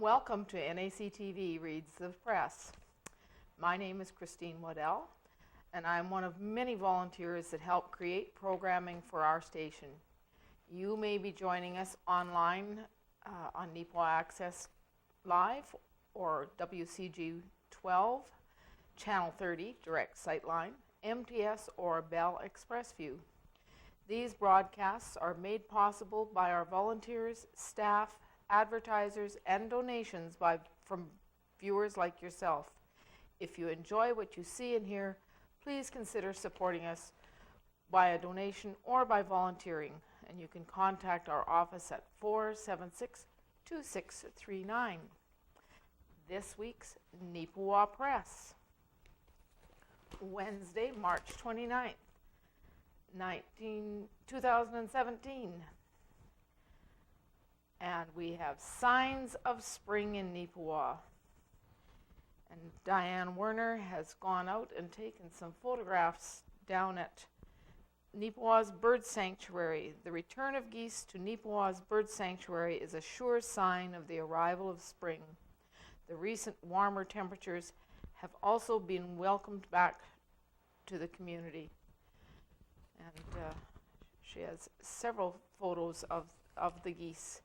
Welcome to NACTV Reads the Press. My name is Christine Waddell, and I'm one of many volunteers that help create programming for our station. You may be joining us online on Neepawa Access Live or WCG 12, Channel 30, Direct Sightline, MTS, or Bell Express View. These broadcasts are made possible by our volunteers, staff, advertisers, and donations from viewers like yourself. If you enjoy what you see and hear, please consider supporting us by a donation or by volunteering, and you can contact our office at 476-2639. This week's Neepawa Press. Wednesday, March 29th, 2017. And we have signs of spring in Neepawa. And Diane Werner has gone out and taken some photographs down at Neepawa's bird sanctuary. The return of geese to Neepawa's bird sanctuary is a sure sign of the arrival of spring. The recent warmer temperatures have also been welcomed back to the community. And she has several photos of the geese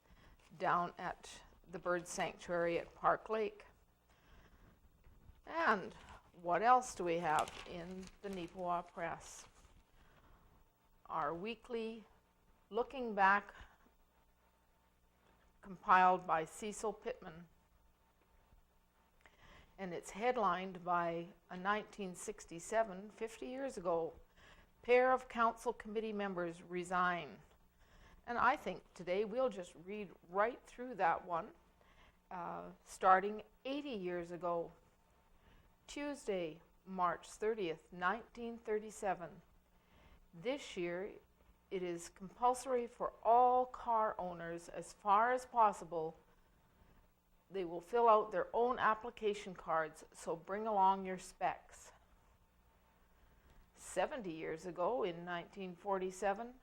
down at the bird sanctuary at Park Lake. And what else do we have in the Neepawa Press? Our weekly Looking Back, compiled by Cecil Pittman. And it's headlined by a 1967, 50 years ago, pair of council committee members resign. And I think today we'll just read right through that one, starting 80 years ago. Tuesday, March 30th, 1937. This year, it is compulsory for all car owners, as far as possible, they will fill out their own application cards, so bring along your specs. 70 years ago, in 1947,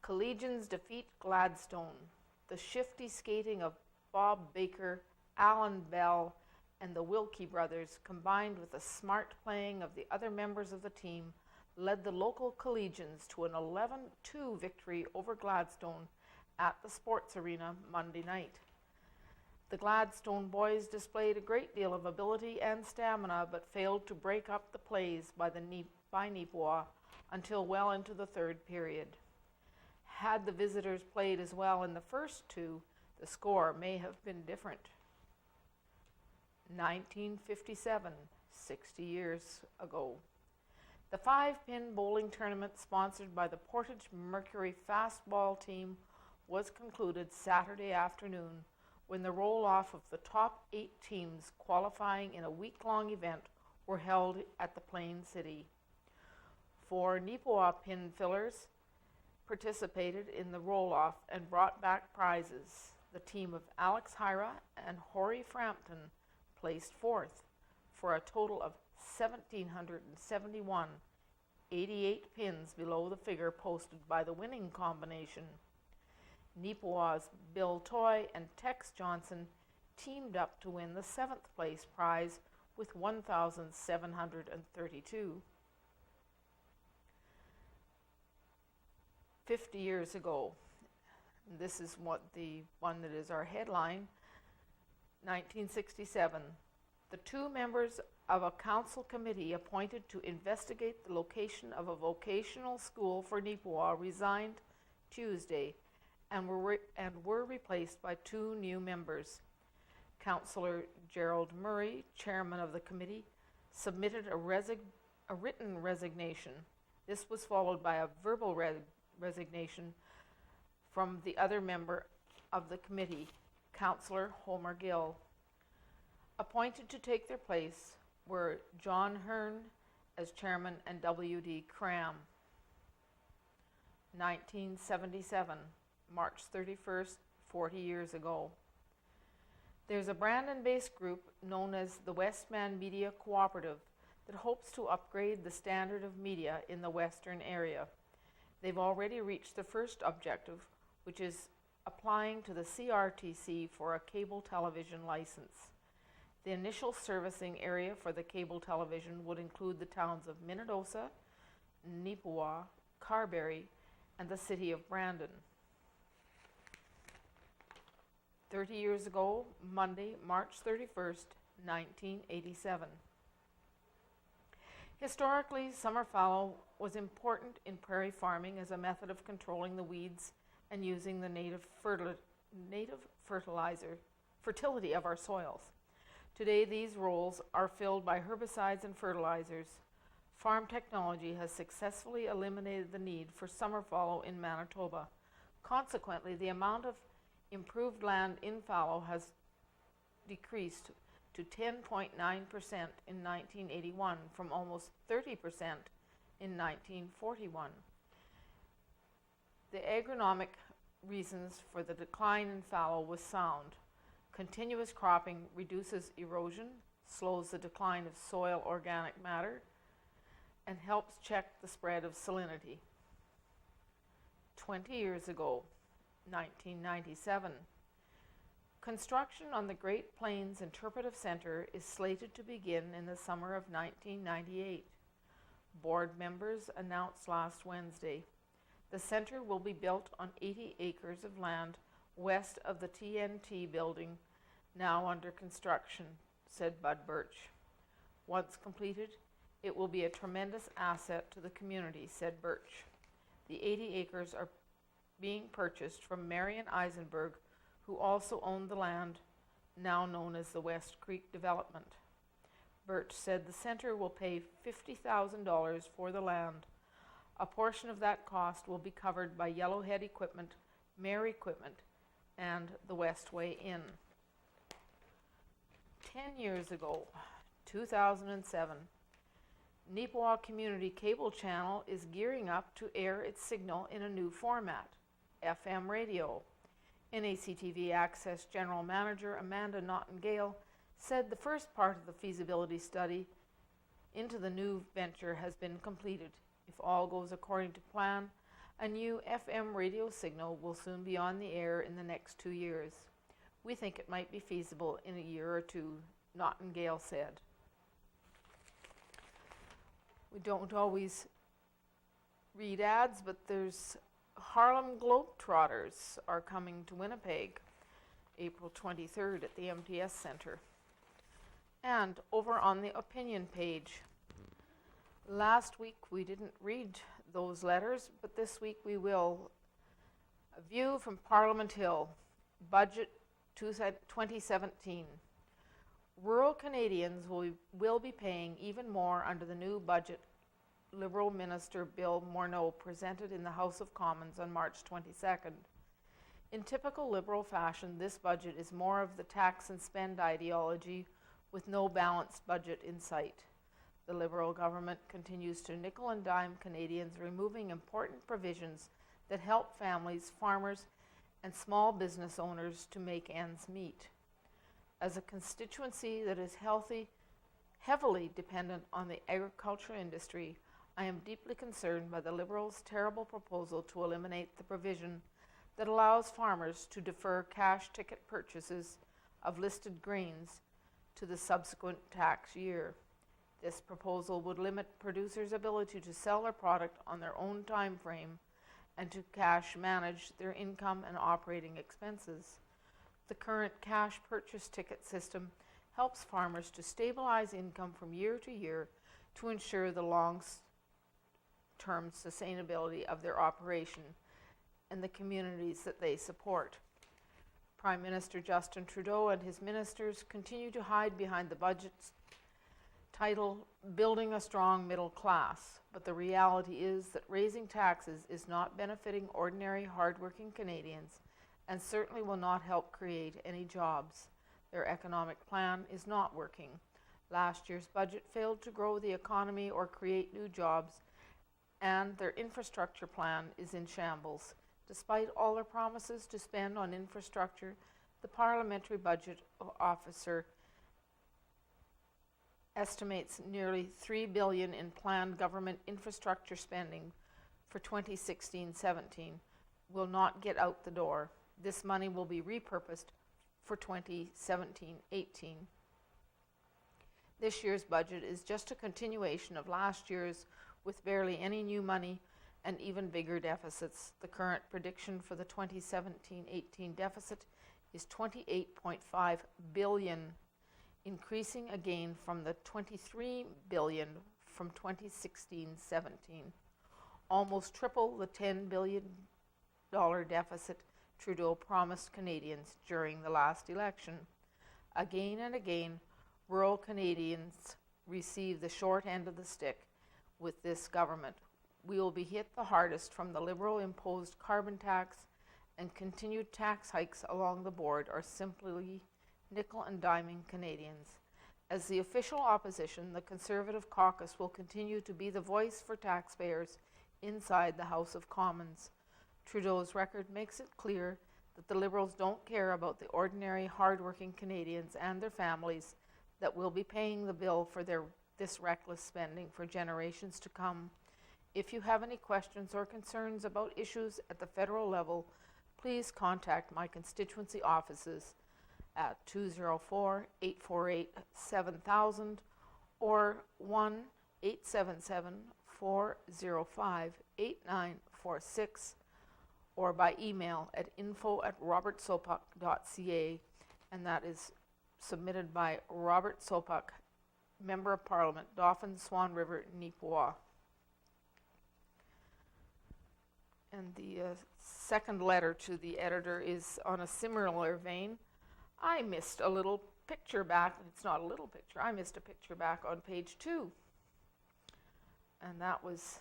Collegians defeat Gladstone. The shifty skating of Bob Baker, Alan Bell, and the Wilkie brothers, combined with the smart playing of the other members of the team, led the local Collegians to an 11-2 victory over Gladstone at the sports arena Monday night. The Gladstone boys displayed a great deal of ability and stamina, but failed to break up the plays by Neepawa until well into the third period. Had the visitors played as well in the first two, the score may have been different. 1957, 60 years ago. The 5-pin bowling tournament sponsored by the Portage Mercury fastball team was concluded Saturday afternoon when the roll-off of the top 8 teams qualifying in a week-long event were held at the Plain City. 4 Neepawa pin fillers participated in the roll-off and brought back prizes. The team of Alex Hyra and Horry Frampton placed 4th for a total of 1,771, 88 pins below the figure posted by the winning combination. Neepawa's Bill Toy and Tex Johnson teamed up to win the 7th place prize with 1,732. 50 years ago, this is what the one that is our headline, 1967. The 2 members of a council committee appointed to investigate the location of a vocational school for Neepawa resigned Tuesday and were replaced by 2 new members. Councillor Gerald Murray, chairman of the committee, submitted a written resignation. This was followed by a verbal resignation from the other member of the committee, Councillor Homer Gill. Appointed to take their place were John Hearn as chairman and W.D. Cram. 1977, March 31st, 40 years ago. There's a Brandon-based group known as the Westman Media Cooperative that hopes to upgrade the standard of media in the Western area. They've already reached the first objective, which is applying to the CRTC for a cable television license. The initial servicing area for the cable television would include the towns of Minnedosa, Neepawa, Carberry, and the city of Brandon. 30 years ago, Monday, March 31st, 1987. Historically, summer fallow was important in prairie farming as a method of controlling the weeds and using the native fertility of our soils. Today, these roles are filled by herbicides and fertilizers. Farm technology has successfully eliminated the need for summer fallow in Manitoba. Consequently, the amount of improved land in fallow has decreased to 10.9% in 1981 from almost 30% in 1941. The agronomic reasons for the decline in fallow was sound. Continuous cropping reduces erosion, slows the decline of soil organic matter, and helps check the spread of salinity. 20 years ago, 1997, construction on the Great Plains Interpretive Center is slated to begin in the summer of 1998. Board members announced last Wednesday. The center will be built on 80 acres of land west of the TNT building, now under construction, said Bud Birch. Once completed, it will be a tremendous asset to the community, said Birch. The 80 acres are being purchased from Marion Eisenberg, who also owned the land now known as the West Creek Development. Birch said the center will pay $50,000 for the land. A portion of that cost will be covered by Yellowhead Equipment, Mare Equipment, and the Westway Inn. 10 years ago, 2007, Neepawa Community Cable Channel is gearing up to air its signal in a new format, FM radio. NACTV Access General Manager Amanda Nottengale said the first part of the feasibility study into the new venture has been completed. If all goes according to plan, a new FM radio signal will soon be on the air in the next 2 years. We think it might be feasible in a year or two, Nottengale said. We don't always read ads, but there's Harlem Globetrotters are coming to Winnipeg, April 23rd at the MTS Center. And over on the opinion page, last week we didn't read those letters, but this week we will. A view from Parliament Hill, Budget 2017. Rural Canadians will be paying even more under the new budget Liberal Minister Bill Morneau presented in the House of Commons on March 22nd. In typical Liberal fashion, this budget is more of the tax and spend ideology with no balanced budget in sight. The Liberal government continues to nickel and dime Canadians, removing important provisions that help families, farmers, and small business owners to make ends meet. As a constituency that is heavily dependent on the agriculture industry, I am deeply concerned by the Liberals' terrible proposal to eliminate the provision that allows farmers to defer cash ticket purchases of listed grains to the subsequent tax year. This proposal would limit producers' ability to sell their product on their own time frame and to cash manage their income and operating expenses. The current cash purchase ticket system helps farmers to stabilize income from year to year to ensure the long-term sustainability of their operation and the communities that they support. Prime Minister Justin Trudeau and his ministers continue to hide behind the budget's title, Building a Strong Middle Class, but the reality is that raising taxes is not benefiting ordinary, hardworking Canadians and certainly will not help create any jobs. Their economic plan is not working. Last year's budget failed to grow the economy or create new jobs, and their infrastructure plan is in shambles. Despite all their promises to spend on infrastructure, the Parliamentary Budget Officer estimates nearly $3 billion in planned government infrastructure spending for 2016-17 will not get out the door. This money will be repurposed for 2017-18. This year's budget is just a continuation of last year's with barely any new money and even bigger deficits. The current prediction for the 2017-18 deficit is $28.5 billion, increasing again from the $23 billion from 2016-17, almost triple the $10 billion deficit Trudeau promised Canadians during the last election. Again and again, rural Canadians receive the short end of the stick with this government. We will be hit the hardest from the Liberal-imposed carbon tax, and continued tax hikes along the board are simply nickel and diming Canadians. As the official opposition, the Conservative caucus will continue to be the voice for taxpayers inside the House of Commons. Trudeau's record makes it clear that the Liberals don't care about the ordinary, hard-working Canadians and their families that will be paying the bill for this reckless spending for generations to come. If you have any questions or concerns about issues at the federal level, please contact my constituency offices at 204-848-7000 or 1-877-405-8946, or by email at info@robertsopuck.ca, and that is submitted by Robert Sopuck, Member of Parliament, Dauphin, Swan River, Neepawa. And the second letter to the editor is on a similar vein. I missed a little picture back. It's not a little picture. I missed a picture back on page 2. And that was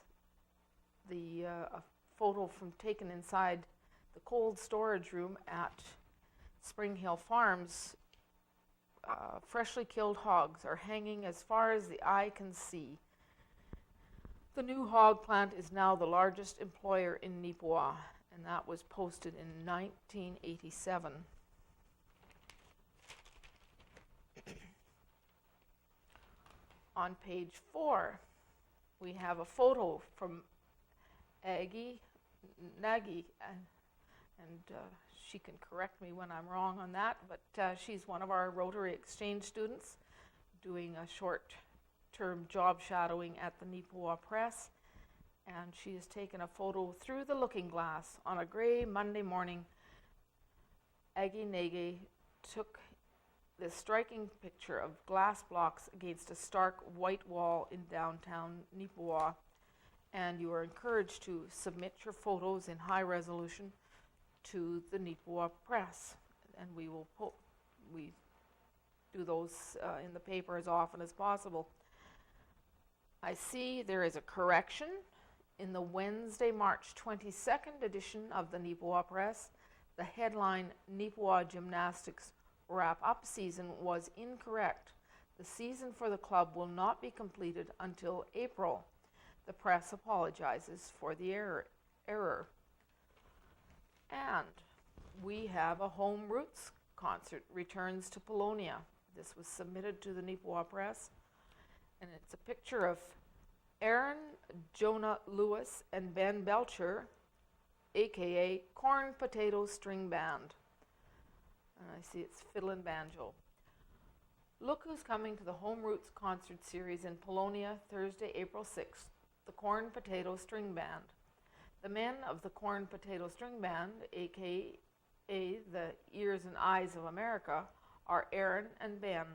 the a photo taken inside the cold storage room at Spring Hill Farms. Freshly killed hogs are hanging as far as the eye can see. The new hog plant is now the largest employer in Neepawa, and that was posted in 1987. On page 4, we have a photo from Aggie Nagy, and she can correct me when I'm wrong on that, but she's one of our Rotary Exchange students doing a short-term job shadowing at the Neepawa Press, and she has taken a photo through the looking glass on a gray Monday morning. Aggie Nagy took this striking picture of glass blocks against a stark white wall in downtown Neepawa, and you are encouraged to submit your photos in high resolution to the Neepawa Press, and we do those in the paper as often as possible. I see there is a correction in the Wednesday, March 22nd edition of the Neepawa Press. The headline, Neepawa Gymnastics Wrap-Up Season, was incorrect. The season for the club will not be completed until April. The press apologizes for the error. And we have a Home Roots concert returns to Polonia. This was submitted to the Neepawa Press, and it's a picture of Aaron, Jonah Lewis, and Ben Belcher, aka Corn Potato String Band. And I see it's fiddle and banjo. Look who's coming to the Home Roots concert series in Polonia, Thursday, April 6th, the Corn Potato String Band. The men of the Corn Potato String Band, aka the Ears and Eyes of America, are Aaron and Ben.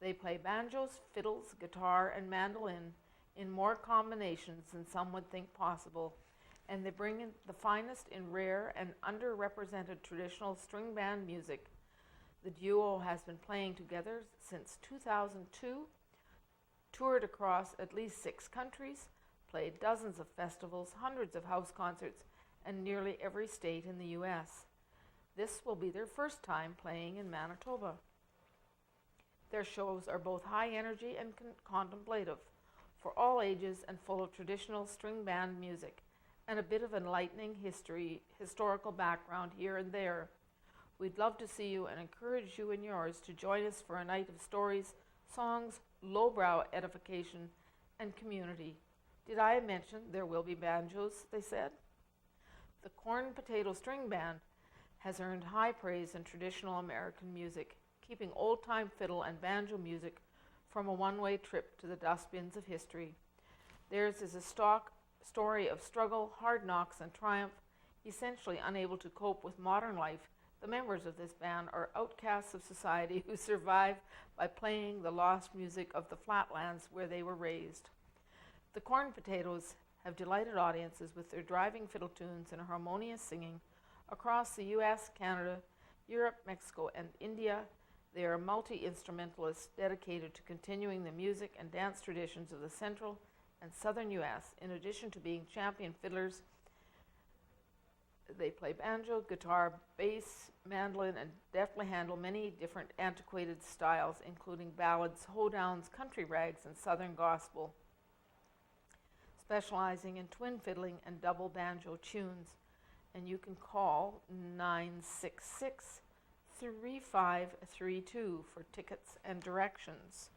They play banjos, fiddles, guitar, and mandolin in more combinations than some would think possible, and they bring in the finest in rare and underrepresented traditional string band music. The duo has been playing together since 2002, toured across at least 6 countries, played dozens of festivals, hundreds of house concerts, and nearly every state in the U.S. This will be their first time playing in Manitoba. Their shows are both high energy and contemplative, for all ages and full of traditional string band music, and a bit of enlightening historical background here and there. We'd love to see you and encourage you and yours to join us for a night of stories, songs, lowbrow edification, and community. Did I mention there will be banjos, they said? The Corn Potato String Band has earned high praise in traditional American music, keeping old-time fiddle and banjo music from a one-way trip to the dustbins of history. Theirs is a story of struggle, hard knocks, and triumph. Essentially unable to cope with modern life, the members of this band are outcasts of society who survive by playing the lost music of the flatlands where they were raised. The Corn Potatoes have delighted audiences with their driving fiddle tunes and harmonious singing across the U.S., Canada, Europe, Mexico, and India. They are multi-instrumentalists dedicated to continuing the music and dance traditions of the central and southern U.S. In addition to being champion fiddlers, they play banjo, guitar, bass, mandolin, and deftly handle many different antiquated styles, including ballads, hoedowns, country rags, and southern gospel, specializing in twin fiddling and double banjo tunes. And you can call 966-3532 for tickets and directions.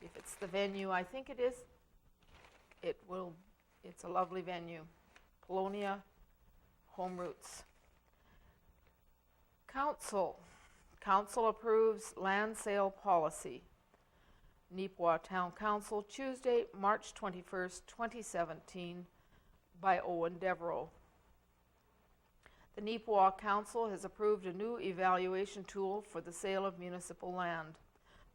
If it's the venue I think it is, it's a lovely venue. Polonia Home Roots. Council approves land sale policy. Neepawa Town Council, Tuesday, March 21st, 2017, by Owen Devereaux. The Neepawa Council has approved a new evaluation tool for the sale of municipal land.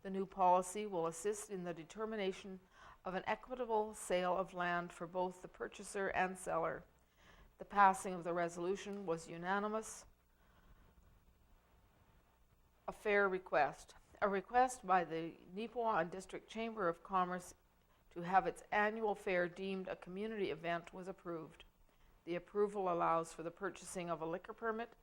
The new policy will assist in the determination of an equitable sale of land for both the purchaser and seller. The passing of the resolution was unanimous. A fair request. A request by the Neepawa District Chamber of Commerce to have its annual fair deemed a community event was approved. The approval allows for the purchasing of a liquor permit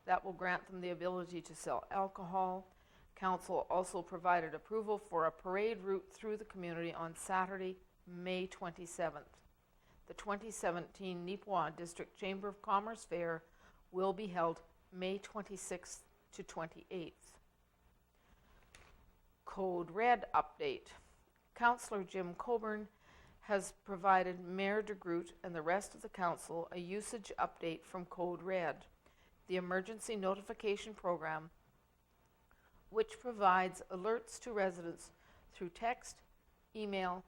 that will grant them the ability to sell alcohol. Council also provided approval for a parade route through the community on Saturday, May 27th. The 2017 Neepawa District Chamber of Commerce Fair will be held May 26th to 28th. Code Red update. Councillor Jim Coburn has provided Mayor de Groot and the rest of the council a usage update from Code Red, the emergency notification program which provides alerts to residents through text, email,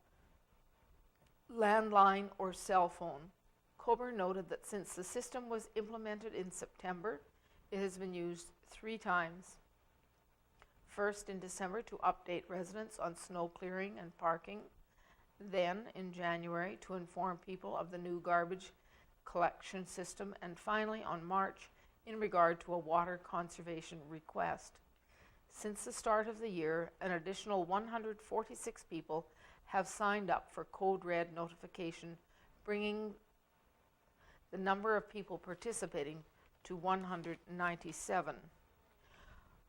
landline, or cell phone. Coburn noted that since the system was implemented in September, it has been used 3 times. First in December to update residents on snow clearing and parking, then in January to inform people of the new garbage collection system, and finally on March in regard to a water conservation request. Since the start of the year, an additional 146 people have signed up for Code Red notification, bringing the number of people participating to 197.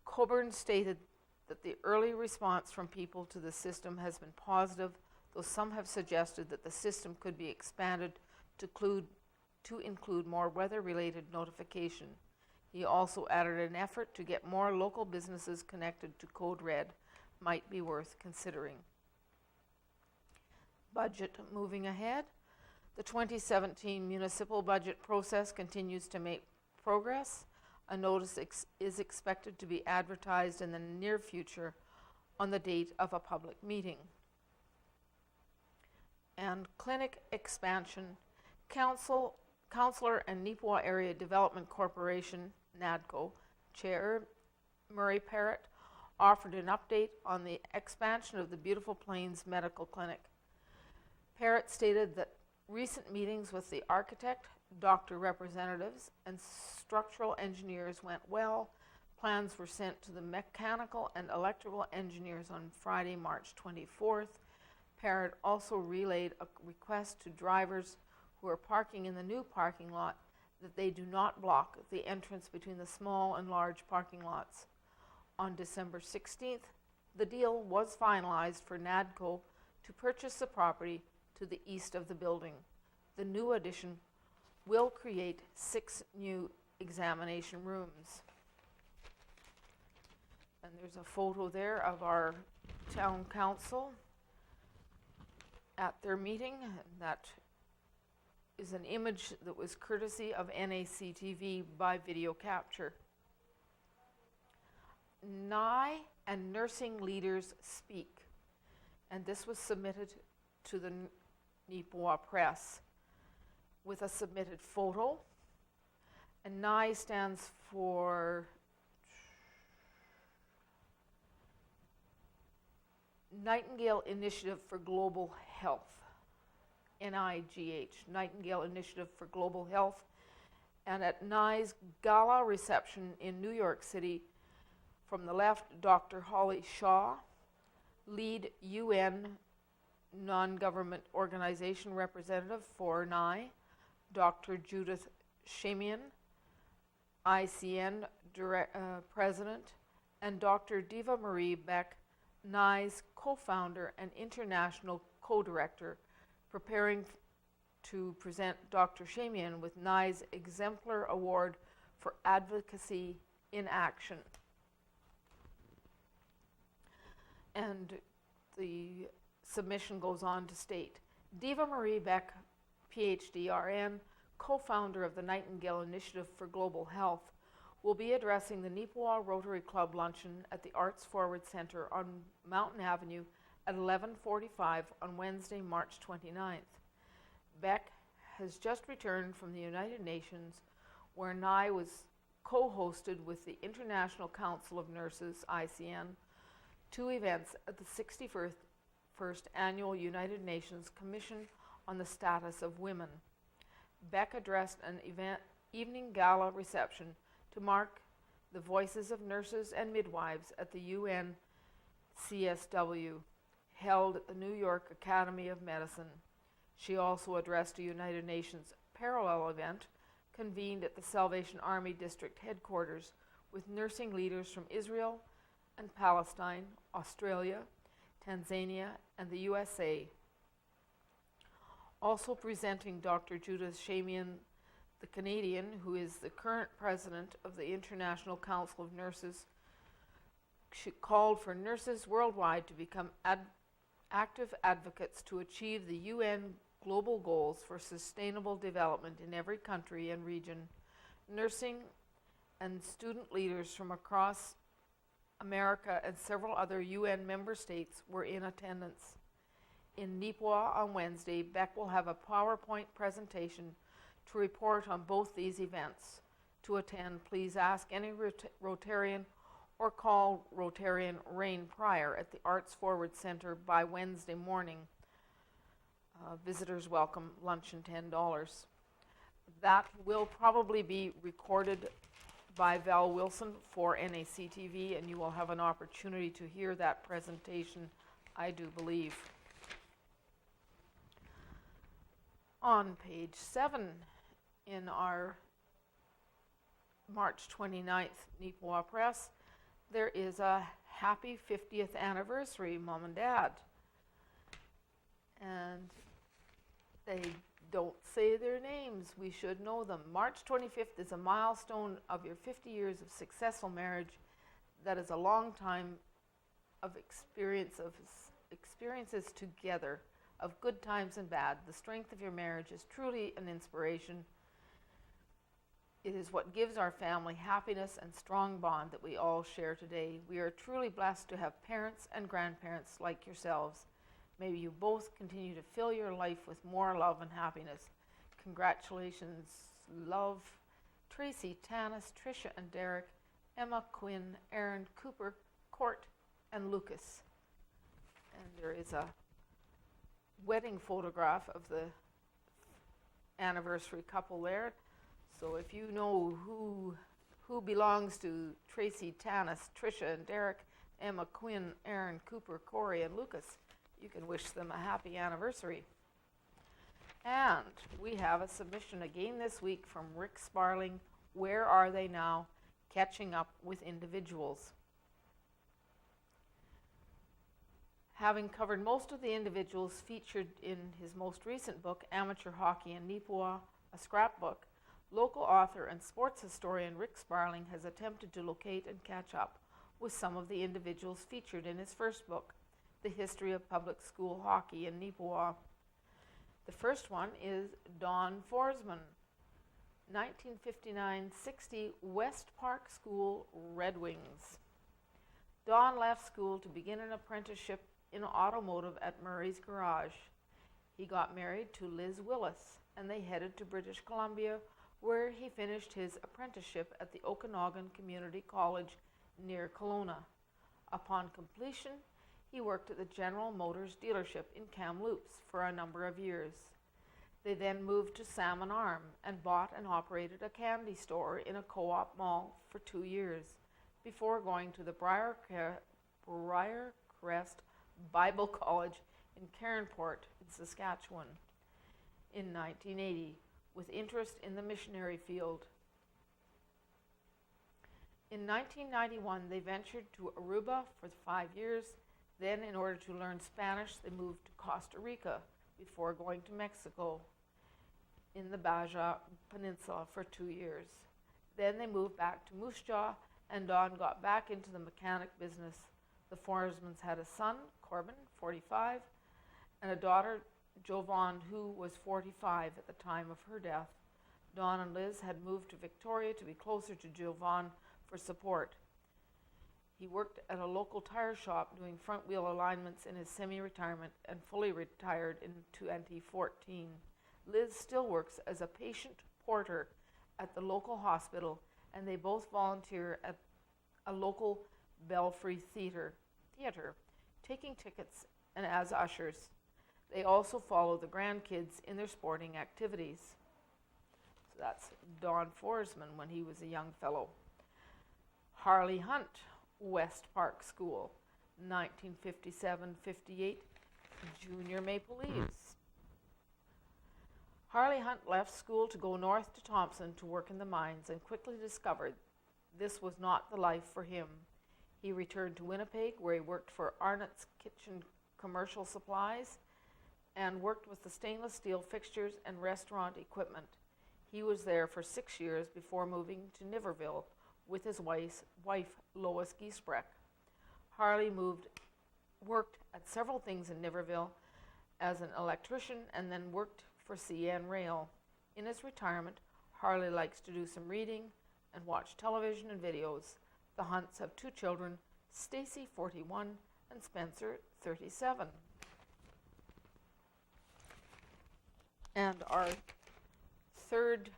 Coburn stated that the early response from people to the system has been positive, though some have suggested that the system could be expanded to include more weather-related notification. He also added an effort to get more local businesses connected to Code Red might be worth considering. Budget moving ahead. The 2017 municipal budget process continues to make progress. A notice is expected to be advertised in the near future on the date of a public meeting. And clinic expansion. Councillor and Neepawa Area Development Corporation, NADCO, Chair Murray Parrott offered an update on the expansion of the Beautiful Plains Medical Clinic. Parrott stated that recent meetings with the architect, doctor representatives, and structural engineers went well. Plans were sent to the mechanical and electrical engineers on Friday, March 24th. Parrott also relayed a request to drivers who are parking in the new parking lot that they do not block the entrance between the small and large parking lots. On December 16th, the deal was finalized for NADCO to purchase the property to the east of the building. The new addition will create 6 new examination rooms. And there's a photo there of our town council at their meeting. That is an image that was courtesy of NACTV by video capture. NI and nursing leaders speak. And this was submitted to the Neepawa Press with a submitted photo. And NI stands for Nightingale Initiative for Global Health. NIGH, Nightingale Initiative for Global Health. And at NI's gala reception in New York City, from the left, Dr. Holly Shaw, lead UN non-government organization representative for NI, Dr. Judith Shamian, ICN president, and Dr. Diva Marie Beck, NI's co-founder and international co-director, preparing to present Dr. Shamian with NI's Exemplar Award for Advocacy in Action. And the submission goes on to state, Diva Marie Beck, PhD, RN, co-founder of the Nightingale Initiative for Global Health, will be addressing the Neepawa Rotary Club luncheon at the Arts Forward Center on Mountain Avenue at 11:45 on Wednesday, March 29th. Beck has just returned from the United Nations, where NI was co-hosted with the International Council of Nurses, ICN, two events at the 61st Annual United Nations Commission on the Status of Women. Beck addressed an evening gala reception to mark the voices of nurses and midwives at the UN CSW, held at the New York Academy of Medicine. She also addressed a United Nations parallel event convened at the Salvation Army District headquarters with nursing leaders from Israel and Palestine, Australia, Tanzania, and the USA. Also presenting Dr. Judith Shamian, the Canadian, who is the current president of the International Council of Nurses. She called for nurses worldwide to become active advocates to achieve the UN global goals for sustainable development in every country and region. Nursing and student leaders from across America and several other UN member states were in attendance. In Neepawa on Wednesday, Beck will have a PowerPoint presentation to report on both these events. To attend, please ask any Rotarian or call Rotarian Rain Pryor at the Arts Forward Center by Wednesday morning. Visitors welcome, luncheon $10. That will probably be recorded by Val Wilson for NACTV, and you will have an opportunity to hear that presentation, I do believe. On page 7 in our March 29th Neepawa Press, there is a happy 50th anniversary, Mom and Dad. And they don't say their names. We should know them. March 25th is a milestone of your 50 years of successful marriage. That is a long time of experiences together, of good times and bad. The strength of your marriage is truly an inspiration. It is what gives our family happiness and strong bond that we all share today. We are truly blessed to have parents and grandparents like yourselves. May you both continue to fill your life with more love and happiness. Congratulations, love, Tracy, Tanis, Tricia, and Derek, Emma, Quinn, Aaron, Cooper, Court, and Lucas. And there is a wedding photograph of the anniversary couple there. So if you know who belongs to Tracy, Tanis, Tricia, and Derek, Emma, Quinn, Aaron, Cooper, Corey, and Lucas, you can wish them a happy anniversary. And we have a submission again this week from Rick Sparling. Where are they now? Catching up with individuals. Having covered most of the individuals featured in his most recent book, Amateur Hockey in Neepawa, a scrapbook, local author and sports historian Rick Sparling has attempted to locate and catch up with some of the individuals featured in his first book, The History of Public School Hockey in Neepawa. The first one is Don Forsman, 1959-60 West Park School, Red Wings. Don left school to begin an apprenticeship in automotive at Murray's Garage. He got married to Liz Willis, and they headed to British Columbia, where he finished his apprenticeship at the Okanagan Community College near Kelowna. Upon completion, he worked at the General Motors dealership in Kamloops for a number of years. They then moved to Salmon Arm and bought and operated a candy store in a co-op mall for 2 years before going to the Briarcrest Bible College in Cairnport in Saskatchewan in 1980 with interest in the missionary field. In 1991, they ventured to Aruba for 5 years. Then, in order to learn Spanish, they moved to Costa Rica before going to Mexico in the Baja Peninsula for 2 years. Then they moved back to Moose Jaw, and Don got back into the mechanic business. The Forsmans had a son, Corbin, 45, and a daughter, Jovan, who was 45 at the time of her death. Don and Liz had moved to Victoria to be closer to Jovan for support. He worked at a local tire shop doing front wheel alignments in his semi-retirement and fully retired in 2014. Liz still works as a patient porter at the local hospital, and they both volunteer at a local Belfry theater, taking tickets and as ushers. They also follow the grandkids in their sporting activities. So that's Don Forsman when he was a young fellow. Harley Hunt, West Park School, 1957-58, Junior Maple Leafs. Harley Hunt left school to go north to Thompson to work in the mines and quickly discovered this was not the life for him. He returned to Winnipeg, where he worked for Arnott's Kitchen Commercial Supplies and worked with the stainless steel fixtures and restaurant equipment. He was there for 6 years before moving to Niverville with his wife Lois Giesbrecht. Harley worked at several things in Niverville as an electrician and then worked for CN Rail. In his retirement, Harley likes to do some reading and watch television and videos. The Hunts have 2 children, Stacy, 41, and Spencer, 37. And our third,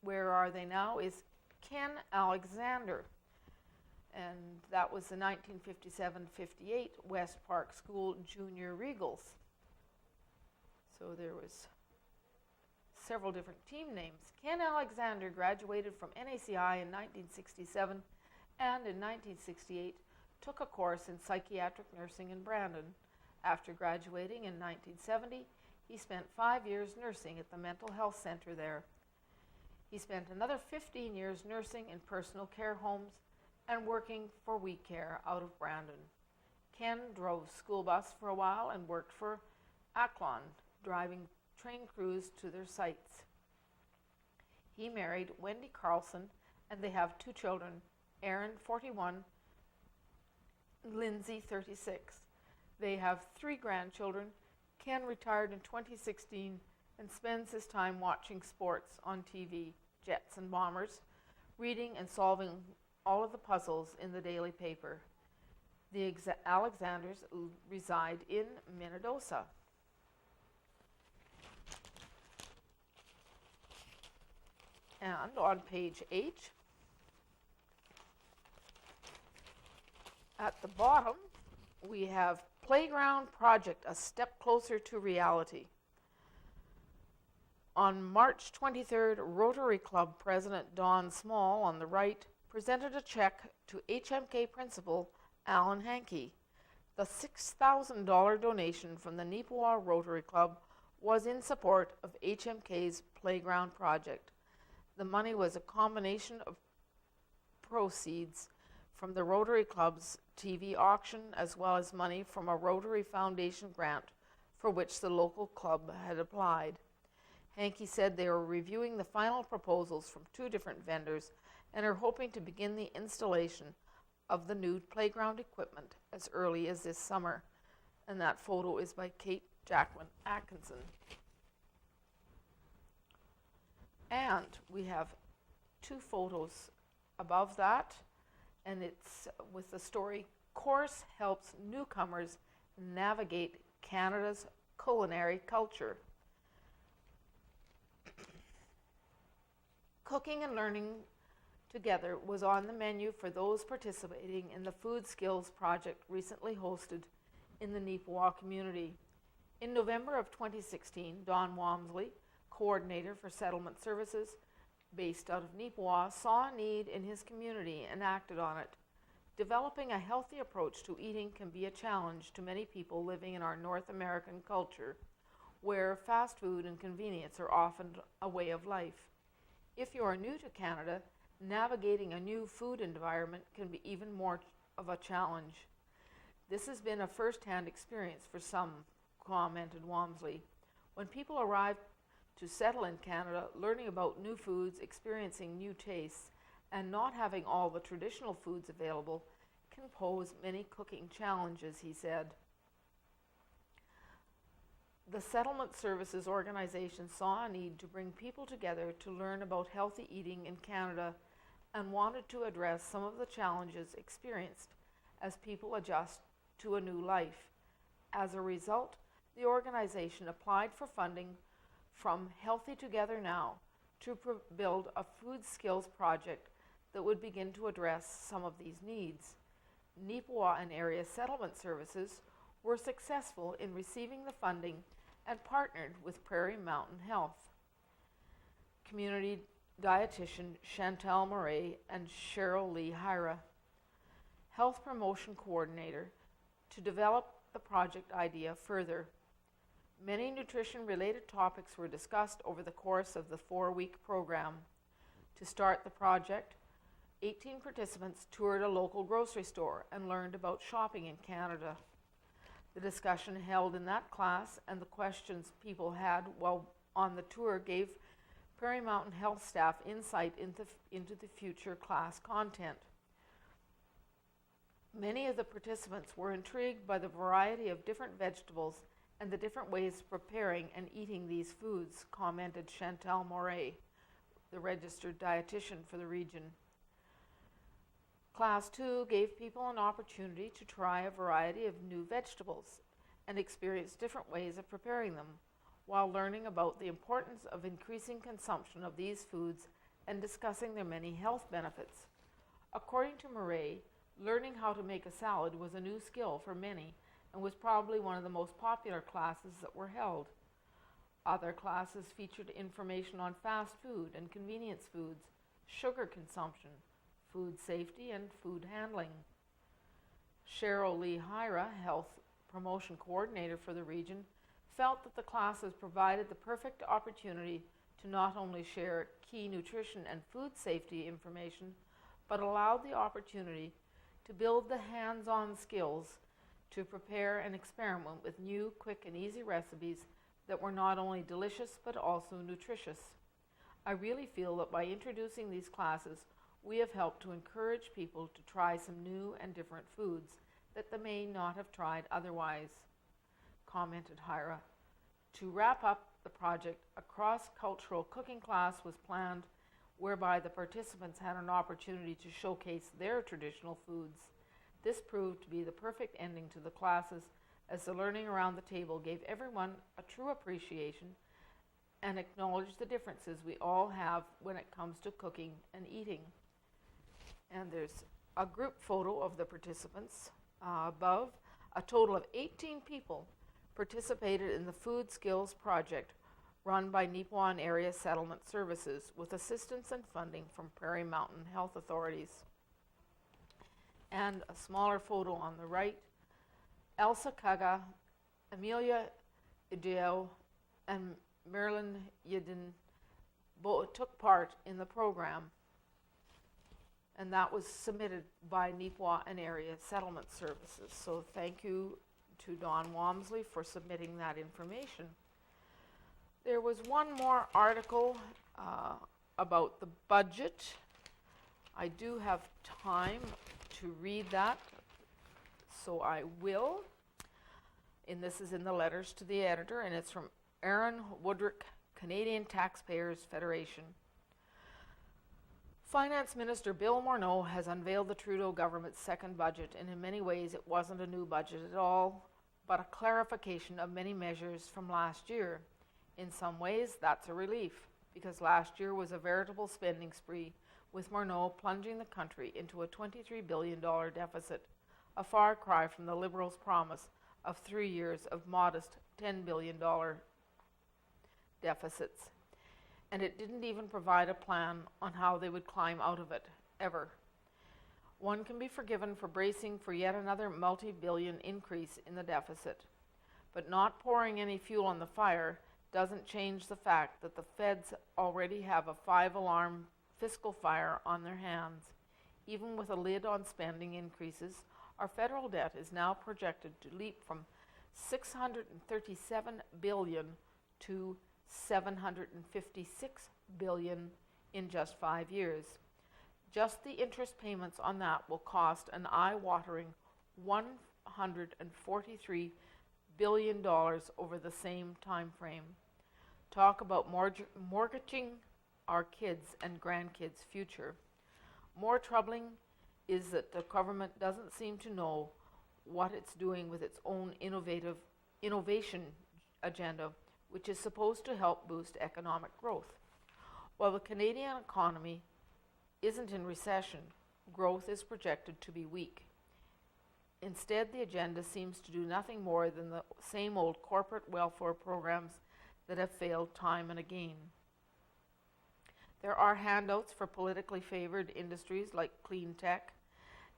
where are they now, is Ken Alexander. And that was the 1957-58 West Park School Junior Regals. So there was several different team names. Ken Alexander graduated from NACI in 1967 and in 1968 took a course in psychiatric nursing in Brandon. After graduating in 1970, he spent 5 years nursing at the mental health center there. He spent another 15 years nursing in personal care homes and working for We Care out of Brandon. Ken drove school bus for a while and worked for Aklon, driving train crews to their sites. He married Wendy Carlson, and they have 2 children, Aaron, 41, Lindsay, 36. They have 3 grandchildren. Ken retired in 2016 and spends his time watching sports on TV, Jets and Bombers, reading and solving all of the puzzles in the daily paper. The Alexanders reside in Minnedosa. And on page 8, at the bottom, we have Playground Project, a step closer to reality. On March 23rd, Rotary Club President Don Small, on the right, presented a check to HMK Principal Alan Hankey. The $6,000 donation from the Neepawa Rotary Club was in support of HMK's Playground Project. The money was a combination of proceeds from the Rotary Club's TV auction as well as money from a Rotary Foundation grant for which the local club had applied. Hankey said they were reviewing the final proposals from 2 different vendors and are hoping to begin the installation of the new playground equipment as early as this summer. And that photo is by Kate Jacqueline Atkinson. And we have 2 photos above that, and it's with the story, Course Helps Newcomers Navigate Canada's Culinary Culture. Cooking and learning together was on the menu for those participating in the Food Skills Project recently hosted in the Neepawa community. In November of 2016, Don Walmsley, coordinator for settlement services based out of Neepawa, saw a need in his community and acted on it. Developing a healthy approach to eating can be a challenge to many people living in our North American culture, where fast food and convenience are often a way of life. If you are new to Canada, navigating a new food environment can be even more of a challenge. This has been a first-hand experience for some, commented Walmsley. When people arrive to settle in Canada, learning about new foods, experiencing new tastes, and not having all the traditional foods available can pose many cooking challenges, he said. The Settlement Services Organization saw a need to bring people together to learn about healthy eating in Canada and wanted to address some of the challenges experienced as people adjust to a new life. As a result, the organization applied for funding from Healthy Together Now to build a food skills project that would begin to address some of these needs. Neepawa and Area Settlement Services were successful in receiving the funding and partnered with Prairie Mountain Health. Community dietitian Chantal Moret and Cheryl Lee Hyra, health promotion coordinator, to develop the project idea further. Many nutrition-related topics were discussed over the course of the 4-week program. To start the project, 18 participants toured a local grocery store and learned about shopping in Canada. The discussion held in that class and the questions people had while on the tour gave Prairie Mountain Health staff insight into the future class content. Many of the participants were intrigued by the variety of different vegetables and the different ways of preparing and eating these foods, commented Chantal Moret, the registered dietitian for the region. Class 2 gave people an opportunity to try a variety of new vegetables and experience different ways of preparing them, while learning about the importance of increasing consumption of these foods and discussing their many health benefits. According to Murray, learning how to make a salad was a new skill for many and was probably one of the most popular classes that were held. Other classes featured information on fast food and convenience foods, sugar consumption, food safety, and food handling. Cheryl Lee Hyra, health promotion coordinator for the region, felt that the classes provided the perfect opportunity to not only share key nutrition and food safety information, but allowed the opportunity to build the hands-on skills to prepare and experiment with new, quick, and easy recipes that were not only delicious but also nutritious. I really feel that by introducing these classes, we have helped to encourage people to try some new and different foods that they may not have tried otherwise, commented Hyra. To wrap up the project, a cross-cultural cooking class was planned whereby the participants had an opportunity to showcase their traditional foods. This proved to be the perfect ending to the classes, as the learning around the table gave everyone a true appreciation and acknowledged the differences we all have when it comes to cooking and eating. And there's a group photo of the participants above. A total of 18 people participated in the Food Skills Project run by Neepawa and Area Settlement Services with assistance and funding from Prairie Mountain Health authorities. And a smaller photo on the right, Elsa Kaga, Amelia Ideo, and Marilyn Yedin both took part in the program, and that was submitted by Neepawa and Area Settlement Services. So thank you to Don Walmsley for submitting that information. There was one more article about the budget. I do have time to read that, so I will. and this is in the letters to the editor, and it's from Aaron Woodrick, Canadian Taxpayers Federation. Finance Minister Bill Morneau has unveiled the Trudeau government's second budget, and in many ways it wasn't a new budget at all, but a clarification of many measures from last year. In some ways, that's a relief, because last year was a veritable spending spree, with Morneau plunging the country into a $23 billion deficit, a far cry from the Liberals' promise of 3 years of modest $10 billion deficits. And it didn't even provide a plan on how they would climb out of it, ever. One can be forgiven for bracing for yet another multi-billion increase in the deficit, but not pouring any fuel on the fire doesn't change the fact that the feds already have a 5-alarm fiscal fire on their hands. Even with a lid on spending increases, our federal debt is now projected to leap from $637 billion to $756 billion in just 5 years. Just the interest payments on that will cost an eye-watering $143 billion over the same time frame. Talk about mortgaging our kids' and grandkids' future. More troubling is that the government doesn't seem to know what it's doing with its own innovation agenda, which is supposed to help boost economic growth. While the Canadian economy isn't in recession, growth is projected to be weak. Instead, the agenda seems to do nothing more than the same old corporate welfare programs that have failed time and again. There are handouts for politically favored industries like clean tech,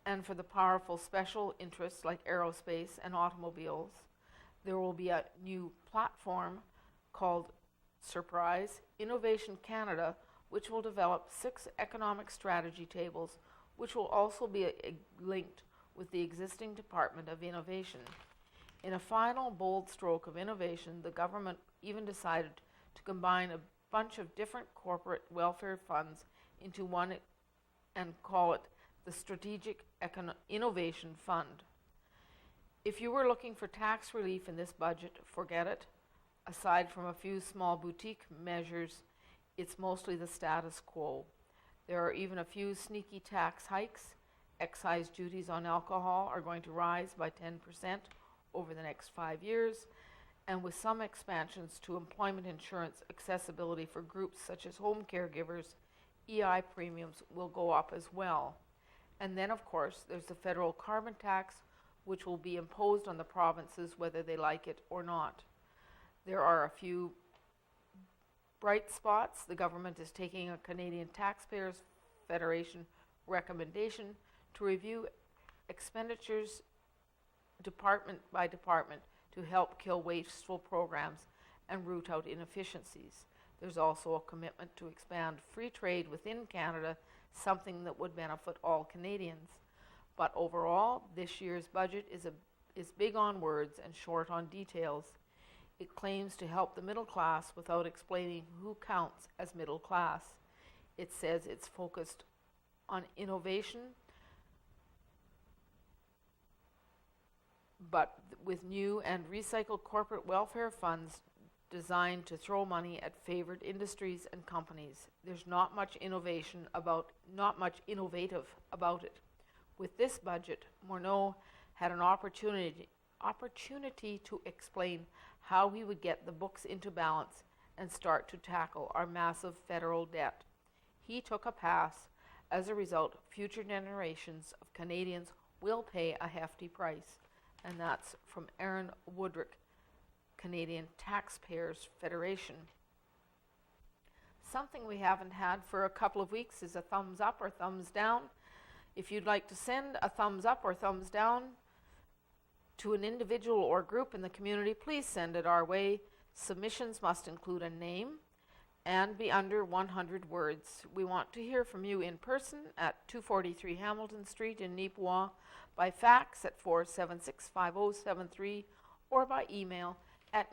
and for the powerful special interests like aerospace and automobiles. There will be a new platform called Surprise Innovation Canada, which will develop 6 economic strategy tables, which will also be linked with the existing Department of Innovation. In a final bold stroke of innovation, the government even decided to combine a bunch of different corporate welfare funds into one and call it the Strategic Innovation Fund. If you were looking for tax relief in this budget, forget it. Aside from a few small boutique measures, it's mostly the status quo. There are even a few sneaky tax hikes. Excise duties on alcohol are going to rise by 10% over the next 5 years, and with some expansions to employment insurance accessibility for groups such as home caregivers, EI premiums will go up as well. And then, of course, there's the federal carbon tax, which will be imposed on the provinces whether they like it or not. There are a few bright spots. The government is taking a Canadian Taxpayers Federation recommendation to review expenditures department by department to help kill wasteful programs and root out inefficiencies. There's also a commitment to expand free trade within Canada, something that would benefit all Canadians. But overall, this year's budget is big on words and short on details. It claims to help the middle class without explaining who counts as middle class. It says it's focused on innovation, but with new and recycled corporate welfare funds designed to throw money at favored industries and companies. There's not much innovative about it. With this budget, Morneau had an opportunity to explain how he would get the books into balance and start to tackle our massive federal debt. He took a pass. As a result, future generations of Canadians will pay a hefty price. And that's from Aaron Woodrick, Canadian Taxpayers Federation. Something we haven't had for a couple of weeks is a thumbs up or thumbs down. If you'd like to send a thumbs up or thumbs down to an individual or group in the community, please send it our way. Submissions must include a name and be under 100 words. We want to hear from you in person at 243 Hamilton Street in Neepawa, by fax at 476-5073, or by email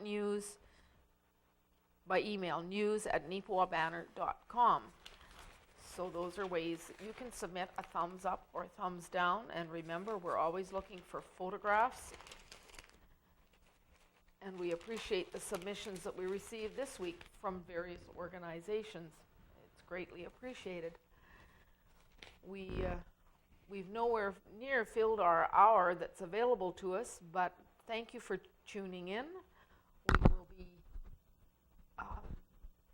news@neepawabanner.com. So those are ways you can submit a thumbs up or thumbs down. And remember, we're always looking for photographs And we appreciate the submissions that we received this week from various organizations. It's greatly appreciated. We've nowhere near filled our hour that's available to us, but thank you for tuning in. We will be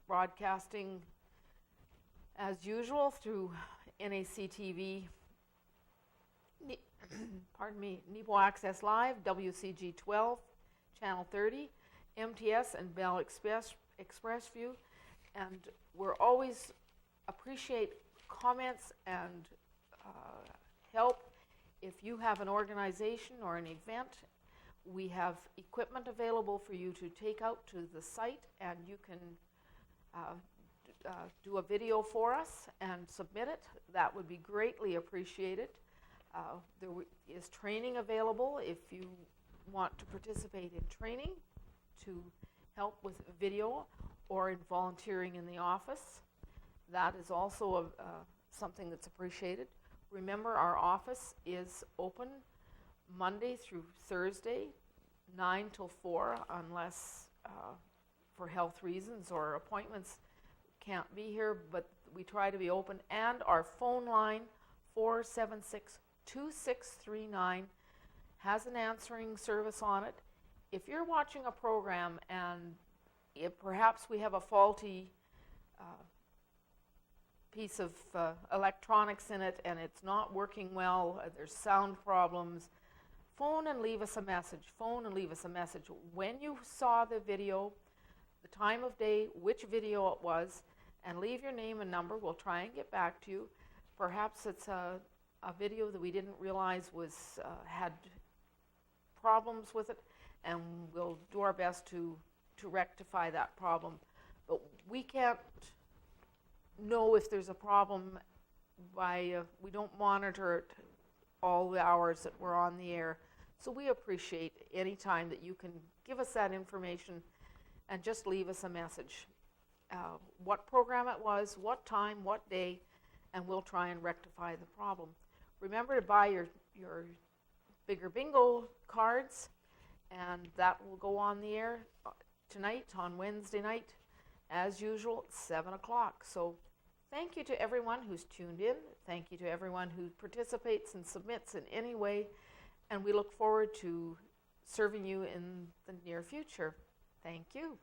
broadcasting as usual through NACTV, pardon me, Neepawa Access Live, WCG 12, Channel 30, MTS and Bell Express View, and we're always appreciate comments and help. If you have an organization or an event, we have equipment available for you to take out to the site, and you can do a video for us and submit it. That would be greatly appreciated. There is training available if you want to participate in training to help with video or in volunteering in the office. That is also something that's appreciated. Remember, our office is open Monday through Thursday, 9 till 4, unless for health reasons or appointments can't be here, but we try to be open. And our phone line, 476-2639, has an answering service on it. If you're watching a program and perhaps we have a faulty piece of electronics in it and it's not working well, there's sound problems, phone and leave us a message. Phone and leave us a message. When you saw the video, the time of day, which video it was, and leave your name and number. We'll try and get back to you. Perhaps it's a video that we didn't realize was had problems with it, and we'll do our best to rectify that problem. But we can't know if there's a problem by, we don't monitor it all the hours that we're on the air. So we appreciate any time that you can give us that information and just leave us a message. What program it was, what time, what day, and we'll try and rectify the problem. Remember to buy your bigger bingo cards, and that will go on the air tonight, on Wednesday night, as usual, at 7 o'clock. So thank you to everyone who's tuned in. Thank you to everyone who participates and submits in any way, and we look forward to serving you in the near future. Thank you.